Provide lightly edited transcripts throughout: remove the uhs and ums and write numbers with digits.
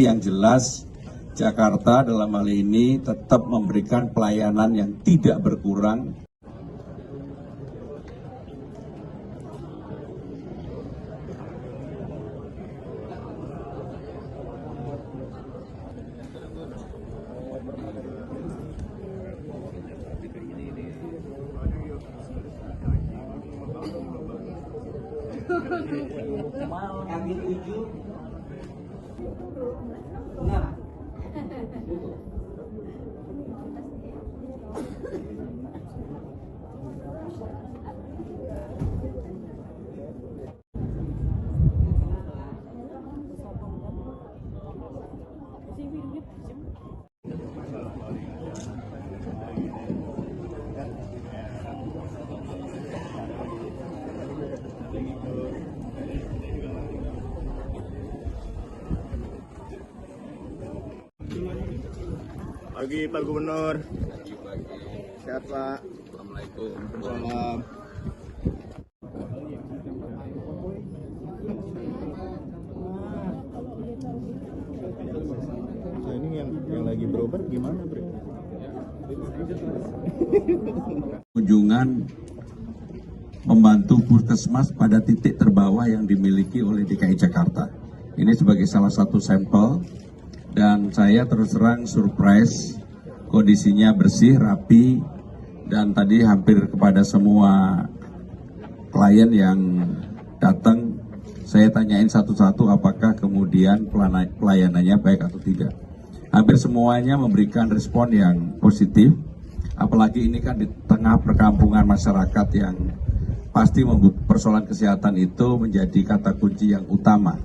Yang jelas, Jakarta dalam hal ini tetap memberikan pelayanan yang tidak berkurang. Pagi Pak Gubernur. Pagi. Sehat Pak. Assalamualaikum. Salam. Nah, ini yang lagi berobat gimana, Bre? Kunjungan membantu puskesmas pada titik terbawah yang dimiliki oleh DKI Jakarta. Ini sebagai salah satu sampel. Dan saya terus terang surprise, kondisinya bersih, rapi, dan tadi hampir kepada semua klien yang datang, saya tanyain satu-satu apakah kemudian pelayanannya baik atau tidak. Hampir semuanya memberikan respon yang positif, apalagi ini kan di tengah perkampungan masyarakat yang pasti persoalan kesehatan itu menjadi kata kunci yang utama.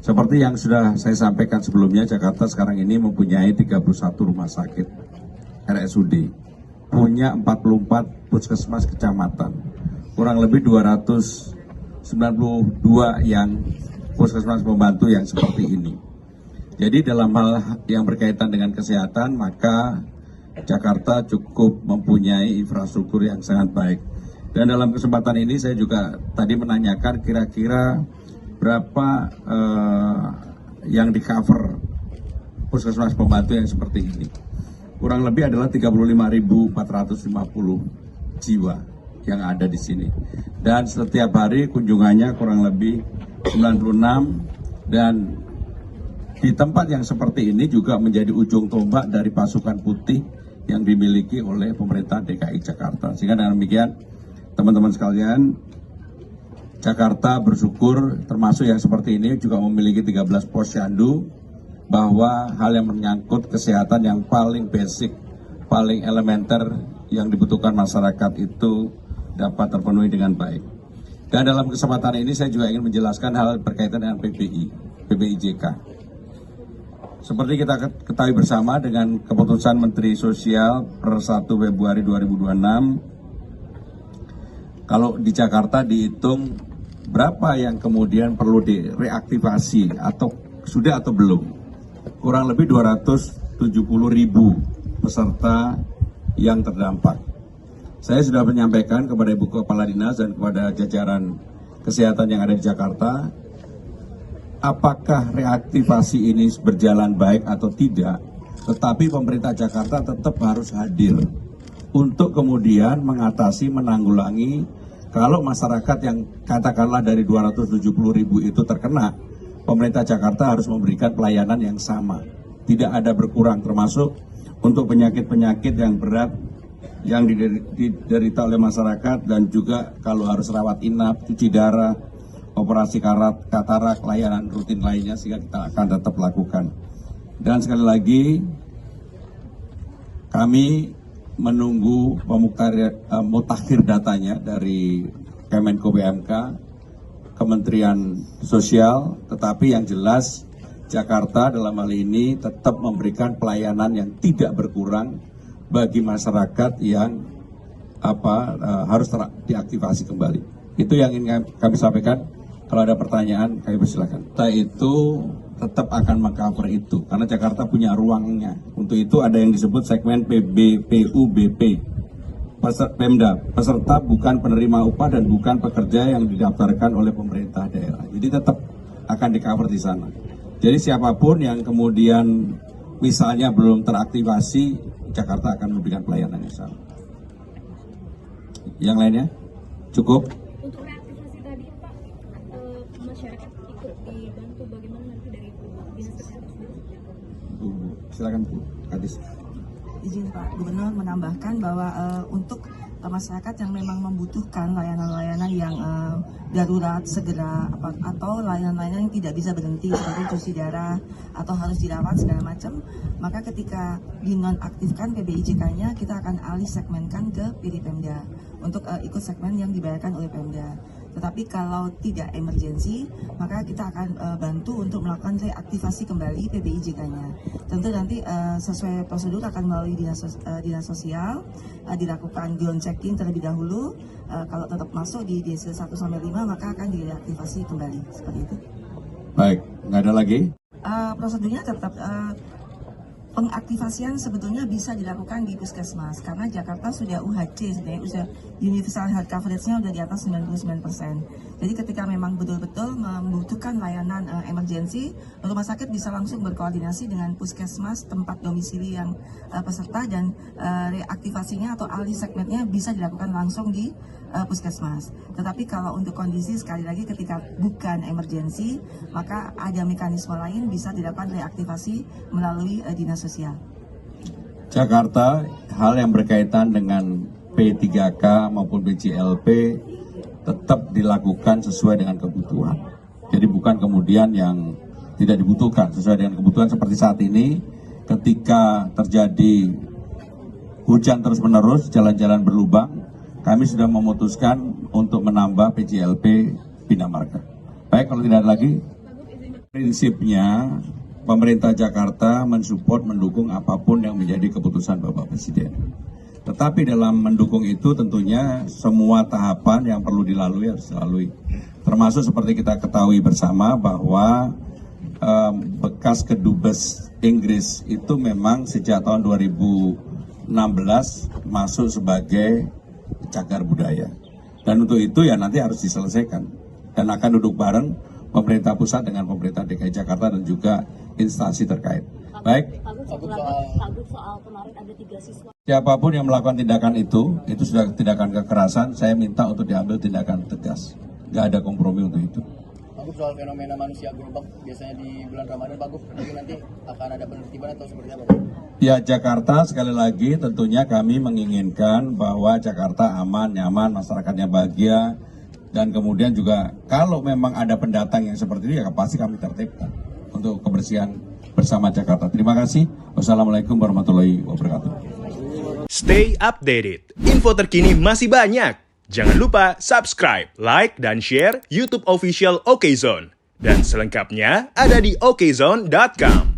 Seperti yang sudah saya sampaikan sebelumnya, Jakarta sekarang ini mempunyai 31 rumah sakit RSUD, punya 44 puskesmas kecamatan, kurang lebih 292 yang puskesmas pembantu yang seperti ini. Jadi dalam hal yang berkaitan dengan kesehatan, maka Jakarta cukup mempunyai infrastruktur yang sangat baik. Dan dalam kesempatan ini saya juga tadi menanyakan kira-kira berapa yang di-cover puskesmas pembantu yang seperti ini. Kurang lebih adalah 35.450 jiwa yang ada di sini. Dan setiap hari kunjungannya kurang lebih 96, dan di tempat yang seperti ini juga menjadi ujung tombak dari pasukan putih yang dimiliki oleh pemerintah DKI Jakarta. Sehingga dengan demikian, teman-teman sekalian, Jakarta bersyukur termasuk yang seperti ini juga memiliki 13 posyandu, bahwa hal yang menyangkut kesehatan yang paling basic, paling elementer yang dibutuhkan masyarakat itu dapat terpenuhi dengan baik. Dan dalam kesempatan ini saya juga ingin menjelaskan hal berkaitan dengan PBIJK. Seperti kita ketahui bersama dengan keputusan Menteri Sosial per 1 Februari 2026, kalau di Jakarta dihitung berapa yang kemudian perlu direaktivasi atau sudah atau belum, kurang lebih 270.000 peserta yang terdampak. Saya sudah menyampaikan kepada Ibu Kepala Dinas dan kepada jajaran kesehatan yang ada di Jakarta, apakah reaktivasi ini berjalan baik atau tidak, tetapi pemerintah Jakarta tetap harus hadir untuk kemudian mengatasi, menanggulangi. Kalau masyarakat yang katakanlah dari 270.000 itu terkena, pemerintah Jakarta harus memberikan pelayanan yang sama, tidak ada berkurang, termasuk untuk penyakit-penyakit yang berat yang diderita oleh masyarakat, dan juga kalau harus rawat inap, cuci darah, operasi katarak, layanan rutin lainnya, sehingga kita akan tetap lakukan. Dan sekali lagi, kami menunggu mutakhir datanya dari Kemenko BMK, Kementerian Sosial, tetapi yang jelas Jakarta dalam hal ini tetap memberikan pelayanan yang tidak berkurang bagi masyarakat yang harus diaktifasi kembali. Itu yang ingin kami sampaikan. Kalau ada pertanyaan, kami persilakan. Kita itu tetap akan meng-cover itu, karena Jakarta punya ruangnya. Untuk itu ada yang disebut segmen PUBP, Pemda, peserta bukan penerima upah dan bukan pekerja yang didaftarkan oleh pemerintah daerah. Jadi tetap akan di-cover di sana. Jadi siapapun yang kemudian misalnya belum teraktivasi, Jakarta akan memberikan pelayanan yang sama. Yang lainnya? Cukup? Untuk reaktivasi tadi Pak, masyarakat ikut dibantu bagaimana nanti dari Dinas Kesehatan sendiri? Silakan Bu Kadis. Izin Pak Gubernur menambahkan bahwa untuk masyarakat yang memang membutuhkan layanan-layanan yang darurat segera atau layanan-layanan yang tidak bisa berhenti seperti cuci darah atau harus dirawat segala macam, maka ketika dinonaktifkan PBIJK-nya kita akan alih segmenkan ke PD Pemda untuk ikut segmen yang dibayarkan oleh Pemda. Tetapi kalau tidak emergensi, maka kita akan bantu untuk melakukan reaktivasi kembali PBIJK-nya. Tentu nanti sesuai prosedur akan melalui dinas sosial, dilakukan ground checking terlebih dahulu. Kalau tetap masuk di desil 1 sampai 5, maka akan direaktivasi kembali seperti itu. Baik, nggak ada lagi? Prosedurnya tetap pengaktivasian sebetulnya bisa dilakukan di puskesmas karena Jakarta sudah UHC, sebenarnya sudah universal health coverage-nya sudah di atas 99%. Jadi ketika memang betul-betul membutuhkan layanan emergensi, rumah sakit bisa langsung berkoordinasi dengan puskesmas tempat domisili yang peserta dan reaktivasinya atau alih segmennya bisa dilakukan langsung di puskesmas. Tetapi kalau untuk kondisi sekali lagi ketika bukan emergensi, maka ada mekanisme lain bisa dilakukan reaktivasi melalui dinas sosial. Jakarta, hal yang berkaitan dengan P3K maupun PJLP tetap dilakukan sesuai dengan kebutuhan. Jadi bukan kemudian yang tidak dibutuhkan, sesuai dengan kebutuhan seperti saat ini ketika terjadi hujan terus-menerus, jalan-jalan berlubang, kami sudah memutuskan untuk menambah PJLP Bina Marga. Baik, kalau tidak ada lagi, prinsipnya pemerintah Jakarta mensupport, mendukung apapun yang menjadi keputusan Bapak Presiden. Tetapi dalam mendukung itu tentunya semua tahapan yang perlu dilalui harus dilalui. Termasuk seperti kita ketahui bersama bahwa bekas kedubes Inggris itu memang sejak tahun 2016 masuk sebagai cagar budaya. Dan untuk itu ya nanti harus diselesaikan. Dan akan duduk bareng pemerintah pusat dengan pemerintah DKI Jakarta dan juga instansi terkait. Baik. Pak soal kemarin ada 3 siswa. Siapapun yang melakukan tindakan itu sudah tindakan kekerasan, saya minta untuk diambil tindakan tegas. Gak ada kompromi untuk itu. Pak Gub, soal fenomena manusia gerobak biasanya di bulan Ramadan, Pak Gub, mungkin nanti akan ada penertiban atau seperti apa, Pak? Ya, Jakarta sekali lagi tentunya kami menginginkan bahwa Jakarta aman, nyaman, masyarakatnya bahagia, dan kemudian juga kalau memang ada pendatang yang seperti itu ya pasti kami tertibkan untuk kebersihan bersama Jakarta. Terima kasih. Wassalamualaikum warahmatullahi wabarakatuh. Stay updated. Info terkini masih banyak. Jangan lupa subscribe, like, dan share YouTube official OKZone. Dan selengkapnya ada di okezone.com.